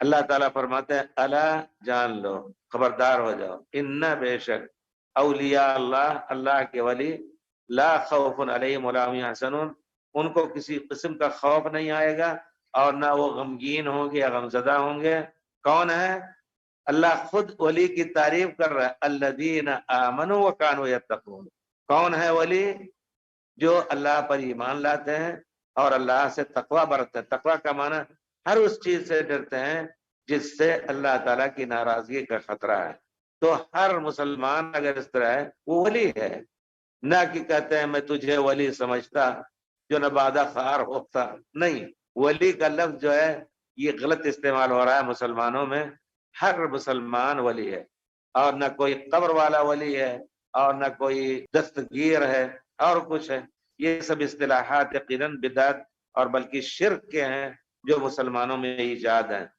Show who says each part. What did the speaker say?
Speaker 1: अल्लाह ताला फरमाते हैं अला जान लो, खबरदार हो जाओ, इन्ना बेशक औलिया अल्लाह, अल्लाह के वली, ला खौफुन अलैहिम वला हुम यहज़नून, उनको किसी किस्म का खौफ नहीं आएगा और ना वो गमगीन होंगे या गमज़दा होंगे। कौन है? अल्लाह खुद वली की तारीफ कर रहा है, अल्लज़ीना आमनू व कानू यत्तकून। कौन है वली? जो अल्लाह पर ईमान लाते हैं और अल्लाह से तकवा बरतते हैं। तकवा का माना हर उस चीज से डरते हैं जिससे अल्लाह ताला की नाराजगी का खतरा है। तो हर मुसलमान अगर इस तरह है वो वली है। ना कि कहते हैं मैं तुझे वली समझता जो नबादा खार होता। नहीं, वली का लफ्ज जो है ये गलत इस्तेमाल हो रहा है मुसलमानों में। हर मुसलमान वली है और न कोई कब्र वाला वली है और न कोई दस्तगीर है और कुछ है। ये सब इस्तिलाहात यकीनन बिदअत और बल्कि शिर्क के हैं जो मुसलमानों में ईजाद हैं।